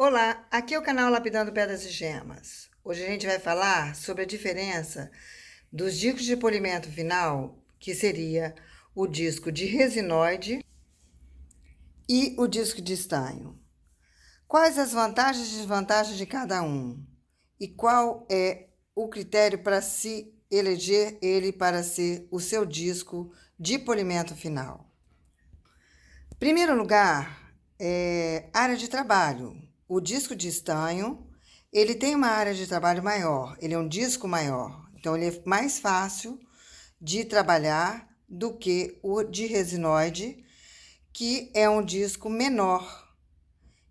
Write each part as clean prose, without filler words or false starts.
Olá, aqui é o canal Lapidando Pedras e Gemas. Hoje a gente vai falar sobre a diferença dos discos de polimento final, que seria o disco de resinoide e o disco de estanho. Quais as vantagens e desvantagens de cada um? E qual é o critério para se eleger ele para ser o seu disco de polimento final? Em primeiro lugar, área de trabalho. O disco de estanho, ele tem uma área de trabalho maior, ele é um disco maior, então ele é mais fácil de trabalhar do que o de resinoide, que é um disco menor.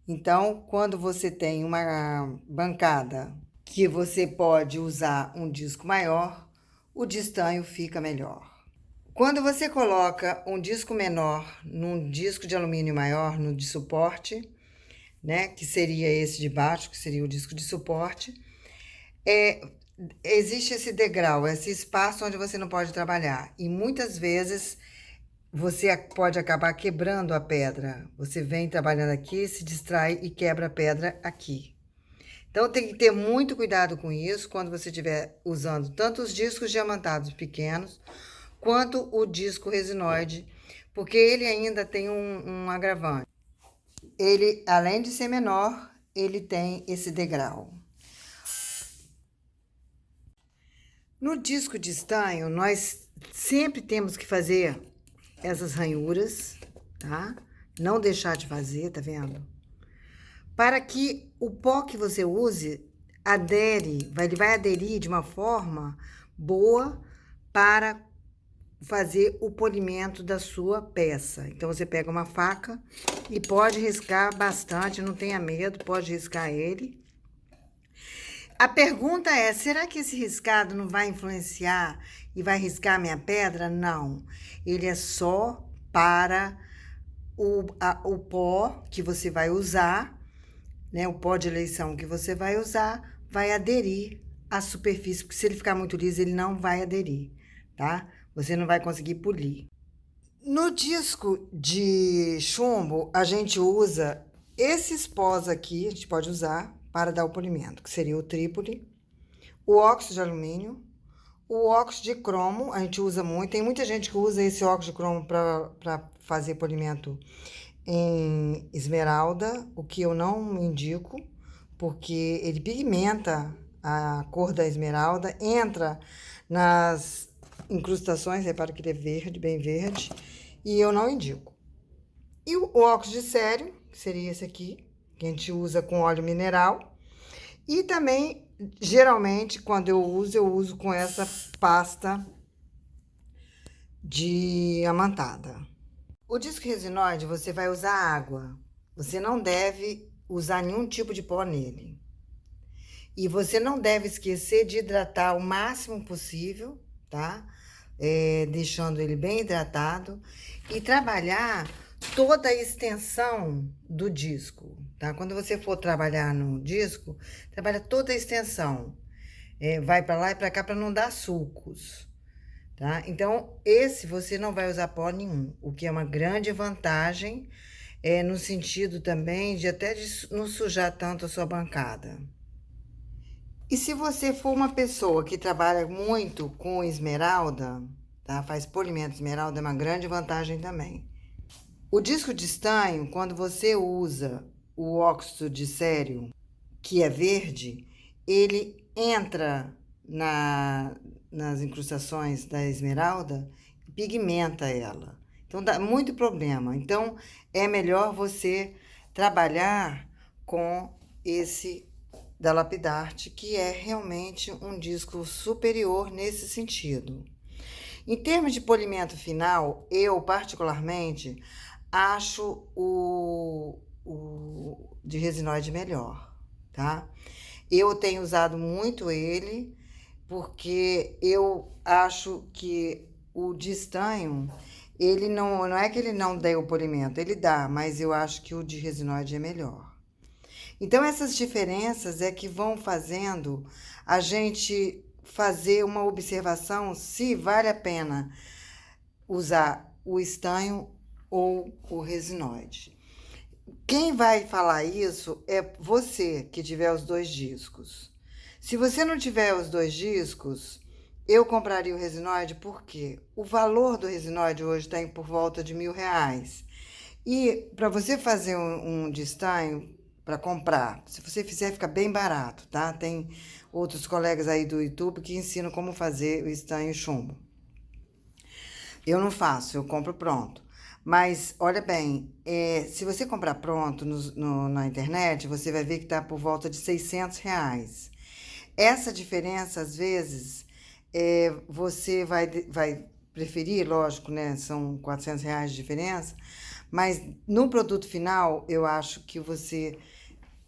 Então, quando você tem uma bancada que você pode usar um disco maior, o de estanho fica melhor. Quando você coloca um disco menor num disco de alumínio maior, no de suporte, né, que seria esse de baixo, que seria o disco de suporte, existe esse degrau, esse espaço onde você não pode trabalhar. E muitas vezes você pode acabar quebrando a pedra. Você vem trabalhando aqui, se distrai e quebra a pedra aqui. Então, tem que ter muito cuidado com isso quando você estiver usando tanto os discos diamantados pequenos, quanto o disco resinoide, porque ele ainda tem um agravante. Ele, além de ser menor, ele tem esse degrau. No disco de estanho, nós sempre temos que fazer essas ranhuras, tá? Não deixar de fazer, tá vendo? Para que o pó que você use ele vai aderir de uma forma boa para fazer o polimento da sua peça. Então, você pega uma faca e pode riscar bastante, não tenha medo, pode riscar ele. A pergunta é, será que esse riscado não vai influenciar e vai riscar a minha pedra? Não, ele é só para o pó que você vai usar, né? O pó de eleição que você vai usar vai aderir à superfície, porque se ele ficar muito liso, ele não vai aderir, tá? Você não vai conseguir polir. No disco de chumbo, a gente usa esses pós aqui, a gente pode usar para dar o polimento, que seria o trípoli, o óxido de alumínio, o óxido de cromo, a gente usa muito. Tem muita gente que usa esse óxido de cromo para fazer polimento em esmeralda, o que eu não indico, porque ele pigmenta a cor da esmeralda, entra nas incrustações, repara que ele é verde, bem verde, e eu não indico. E o óxido de cério, que seria esse aqui, que a gente usa com óleo mineral, e também, geralmente, quando eu uso com essa pasta diamantada. O disco resinoide, você vai usar água, você não deve usar nenhum tipo de pó nele. E você não deve esquecer de hidratar o máximo possível, tá? Deixando ele bem hidratado e trabalhar toda a extensão do disco, tá? Quando você for trabalhar no disco, trabalha toda a extensão. Vai para lá e para cá para não dar sulcos, tá? Então, esse você não vai usar pó nenhum, o que é uma grande vantagem, no sentido também de até de não sujar tanto a sua bancada. E se você for uma pessoa que trabalha muito com esmeralda, tá? Faz polimento esmeralda, é uma grande vantagem também. O disco de estanho, quando você usa o óxido de cério, que é verde, ele entra nas incrustações da esmeralda e pigmenta ela. Então, dá muito problema. Então, é melhor você trabalhar com esse da Lapidarte, que é realmente um disco superior nesse sentido. Em termos de polimento final, eu particularmente acho o de resinoide melhor, tá? Eu tenho usado muito ele, porque eu acho que o de estanho, ele não é que ele não dê o polimento, ele dá, mas eu acho que o de resinoide é melhor. Então, essas diferenças é que vão fazendo a gente fazer uma observação se vale a pena usar o estanho ou o resinoide. Quem vai falar isso é você que tiver os 2 discos. Se você não tiver os 2 discos, eu compraria o resinoide porque o valor do resinoide hoje está por volta de R$ 1.000. E para você fazer um de estanho, para comprar, se você fizer, fica bem barato, tá? Tem outros colegas aí do YouTube que ensinam como fazer o estanho chumbo. Eu não faço, eu compro pronto. Mas, olha bem, se você comprar pronto na internet, você vai ver que tá por volta de R$ 600. Essa diferença, às vezes, você vai preferir, lógico, né? São R$ 400 de diferença, mas no produto final, eu acho que você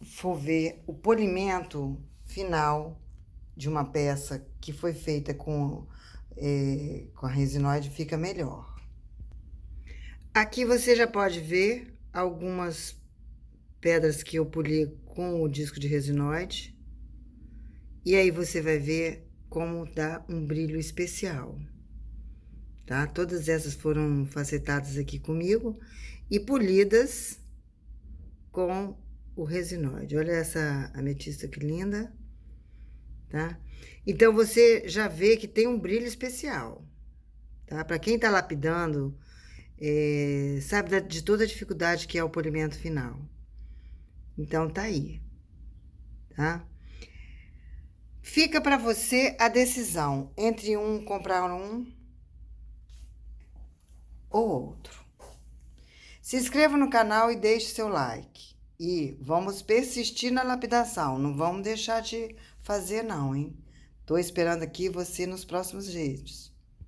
for ver o polimento final de uma peça que foi feita com a resinoide, fica melhor. Aqui você já pode ver algumas pedras que eu poli com o disco de resinoide. E aí você vai ver como dá um brilho especial, tá? Todas essas foram facetadas aqui comigo e polidas com o resinoide. Olha essa ametista que linda, tá? Então, você já vê que tem um brilho especial, tá? Para quem tá lapidando, sabe de toda a dificuldade que é o polimento final. Então, tá aí, tá? Fica para você a decisão entre comprar um ou outro. Se inscreva no canal e deixe seu like. E vamos persistir na lapidação, não vamos deixar de fazer não, hein? Tô esperando aqui você nos próximos vídeos.